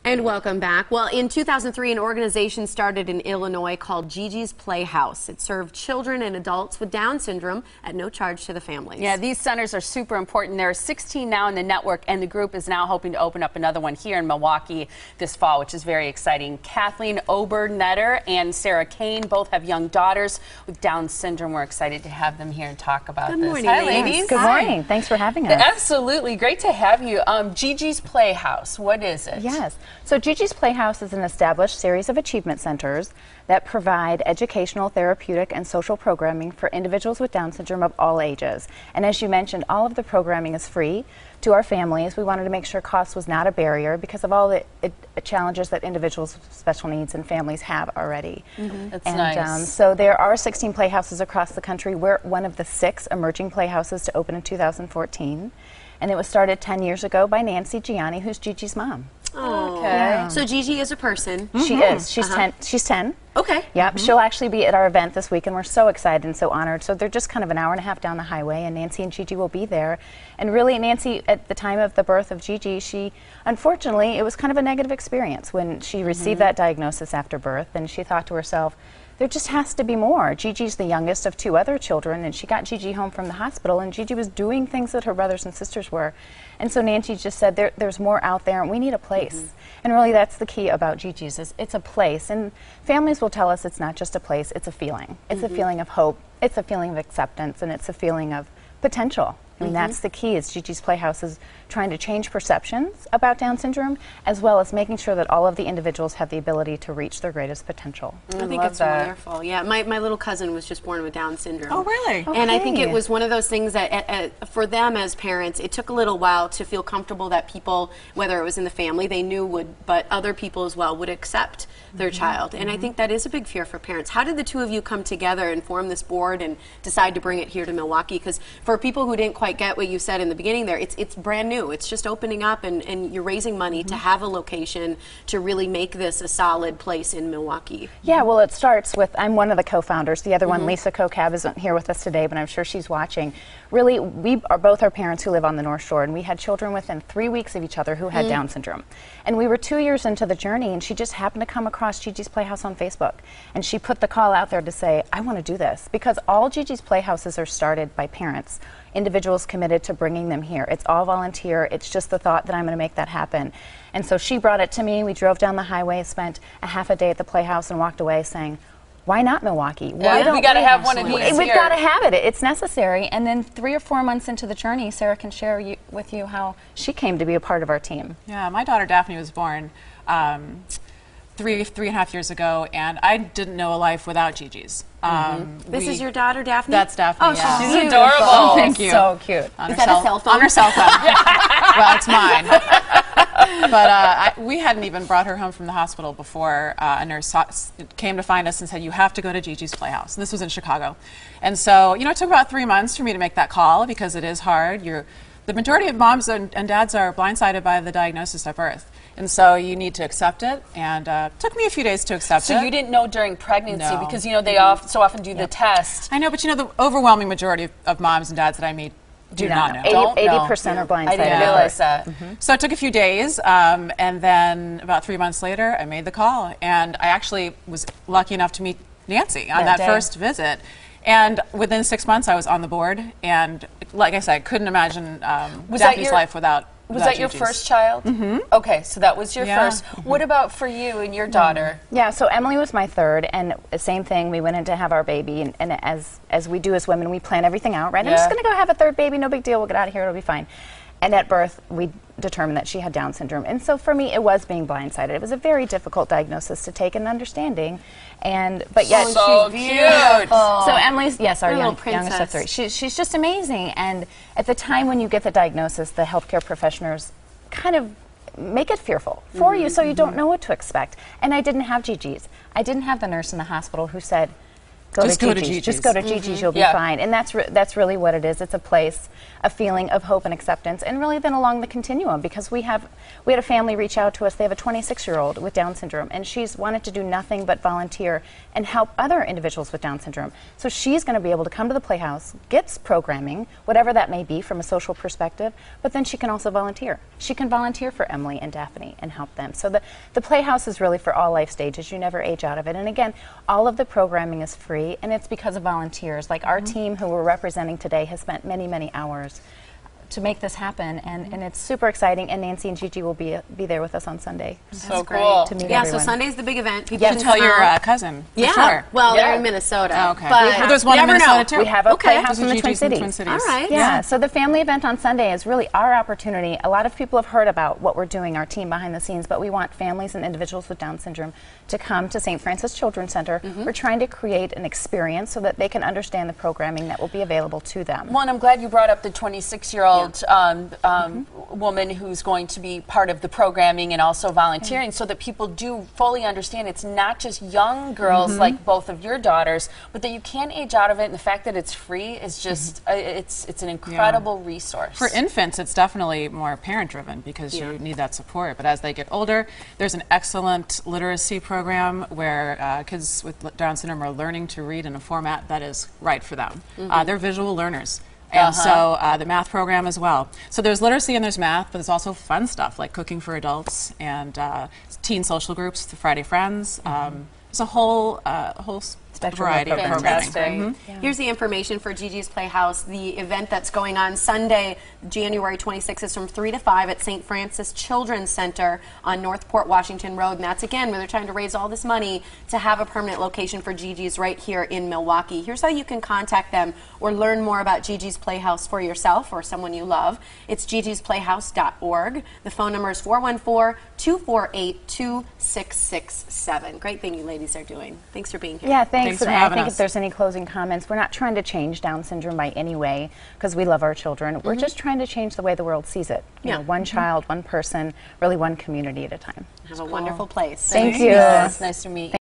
And welcome back. Well, in 2003, an organization started in Illinois called GiGi's Playhouse. It served children and adults with Down syndrome at no charge to the families. Yeah, these centers are super important. There are 16 now in the network, and the group is now hoping to open up another one here in Milwaukee this fall, which is very exciting. Kathleen Obernetter and Sarah Kane both have young daughters with Down syndrome. We're excited to have them here and talk about this. Good morning, Hi, ladies. ladies. Good morning. Thanks for having us. Absolutely. Great to have you. GiGi's Playhouse, what is it? Yes. So GiGi's Playhouse is an established series of achievement centers that provide educational, therapeutic, and social programming for individuals with Down syndrome of all ages. And as you mentioned, all of the programming is free to our families. We wanted to make sure cost was not a barrier because of all the challenges that individuals with special needs and families have already. That's And nice. so there are 16 playhouses across the country. We're one of the 6 emerging playhouses to open in 2014. And it was started 10 years ago by Nancy Gianni, who's Gigi's mom. Oh. Okay. Yeah. So Gigi is a person. She is. She's 10. She's 10. Okay. Yep. She'll actually be at our event this week, and we're so excited and so honored. So they're just kind of an hour and a half down the highway, and Nancy and Gigi will be there. And really, Nancy, at the time of the birth of Gigi, unfortunately, it was kind of a negative experience when she received that diagnosis after birth, and she thought to herself, there just has to be more. Gigi's the youngest of 2 other children, and she got Gigi home from the hospital, and Gigi was doing things that her brothers and sisters were. And so Nancy just said, there's more out there, and we need a place. And really, that's the key about Gigi's, is it's a place. And families will tell us it's not just a place, it's a feeling. It's a feeling of hope, it's a feeling of acceptance, and it's a feeling of potential. I mean, that's the key, is Gigi's Playhouse is trying to change perceptions about Down syndrome, as well as making sure that all of the individuals have the ability to reach their greatest potential. I think it's wonderful. Yeah, my little cousin was just born with Down syndrome. Oh, really? And I think it Okay. was one of those things that for them as parents, it took a little while to feel comfortable that people, whether it was in the family, they knew would, but other people as well, would accept their child. And I think that is a big fear for parents. How did the two of you come together and form this board and decide to bring it here to Milwaukee? Because for people who didn't quite get what you said in the beginning there, it's brand new. It's just opening up, and you're raising money to have a location to really make this a solid place in Milwaukee. Yeah, well, it starts with, I'm one of the co-founders. The other one, Lisa Kokab, isn't here with us today, but I'm sure she's watching. Really, we are both our parents who live on the North Shore, and we had children within 3 weeks of each other who had Down syndrome. And we were 2 years into the journey, and she just happened to come across Gigi's Playhouse on Facebook. And she put the call out there to say, I want to do this, because all Gigi's Playhouses are started by parents, individuals committed to bringing them here. It's all volunteer. It's just the thought that I'm going to make that happen. And so she brought it to me. We drove down the highway, spent a half a day at the Playhouse, and walked away saying, why not Milwaukee? Why don't we got to have one of these We've here. got to have it. It's necessary. And then 3 or 4 months into the journey, Sarah can share with you how she came to be a part of our team. Yeah, my daughter Daphne was born 3.5 years ago, and I didn't know a life without GiGi's. This is your daughter, Daphne? That's Daphne. Oh, yeah. she's She's adorable. Thank you. So cute. Is that a cell phone? On her cell phone. Well, it's mine. But we hadn't even brought her home from the hospital before a nurse came to find us and said, you have to go to GiGi's Playhouse. And this was in Chicago. And so, you know, it took about 3 months for me to make that call, because it is hard. The majority of moms and dads are blindsided by the diagnosis at birth. And so you need to accept it, and it took me a few days to accept it. So you didn't know during pregnancy, No. because, you know, they so often do the test. I know, but you know, the overwhelming majority of moms and dads that I meet do not know. 80% are blindsided. I didn't at realize birth. that. So it took a few days, and then about 3 months later, I made the call, and I actually was lucky enough to meet Nancy on that day. first visit. And within 6 months, I was on the board, and like I said, I couldn't imagine Daphne's life without. Was that your GiGi's. first child? Okay, so that was your Yeah. first. What about for you and your daughter? Yeah, so Emily was my third, and the same thing, we went in to have our baby, and as we do as women, we plan everything out, right? I'm just Yeah. going to go have a third baby, no big deal, we'll get out of here, it'll be fine. And at birth, we determined that she had Down syndrome. And so for me, it was being blindsided. It was a very difficult diagnosis to take and understanding. But yet, So she's cute. So Emily's, yes, our Our little youngest of princess. 3. She's just amazing. And at the time when you get the diagnosis, the healthcare professionals kind of make it fearful for you, so you don't know what to expect. And I didn't have GiGi's. I didn't have the nurse in the hospital who said, Just go to GiGi's. Just go to GiGi's, you'll be fine. And that's really what it is. It's a place, a feeling of hope and acceptance, and really then along the continuum, because we had a family reach out to us. They have a 26-year-old with Down syndrome, and she's wanted to do nothing but volunteer and help other individuals with Down syndrome. So she's going to be able to come to the Playhouse, get programming, whatever that may be from a social perspective, but then she can also volunteer. She can volunteer for Emily and Daphne and help them. So the Playhouse is really for all life stages. You never age out of it. And again, all of the programming is free, and it's because of volunteers. Like our team who we're representing today has spent many, many hours to make this happen, and it's super exciting. And Nancy and Gigi will be there with us on Sunday. So cool. To meet Yeah, everyone. so Sunday's the big event. People You can tell come your out. cousin. For Yeah. sure. Well, they're in Minnesota. Oh, okay. But Well, there's one in you never Minnesota know. too. We have a Okay. Playhouse in the Twin Cities. All right. Yeah, so the family event on Sunday is really our opportunity. A lot of people have heard about what we're doing, our team behind the scenes, but we want families and individuals with Down syndrome to come to St. Francis Children's Center. We're trying to create an experience so that they can understand the programming that will be available to them. Well, and I'm glad you brought up the 26-year-old woman who's going to be part of the programming and also volunteering, so that people do fully understand it's not just young girls like both of your daughters, but that you can age out of it, and the fact that it's free is just it's an incredible resource. For infants, it's definitely more parent-driven because you need that support. But as they get older, there's an excellent literacy program where kids with Down syndrome are learning to read in a format that is right for them. They're visual learners. And so the math program as well. So there's literacy and there's math, but there's also fun stuff like cooking for adults and teen social groups, the Friday Friends. There's a whole variety of programming. Fantastic. Here's the information for GiGi's Playhouse. The event that's going on Sunday, January 26th, is from 3 to 5 at St. Francis Children's Center on Northport Washington Road. And that's, again, where they're trying to raise all this money to have a permanent location for GiGi's right here in Milwaukee. Here's how you can contact them or learn more about GiGi's Playhouse for yourself or someone you love. It's gigisplayhouse.org. The phone number is 414-248-2667. Great thing you ladies are doing. Thanks for being here. Yeah, thanks. for And I having think us. if there's any closing comments, we're not trying to change Down syndrome by any way, because we love our children. We're just trying to change the way the world sees it. You know, one child, one person, really one community at a time. Have a wonderful place. Thank you. It's nice to meet you.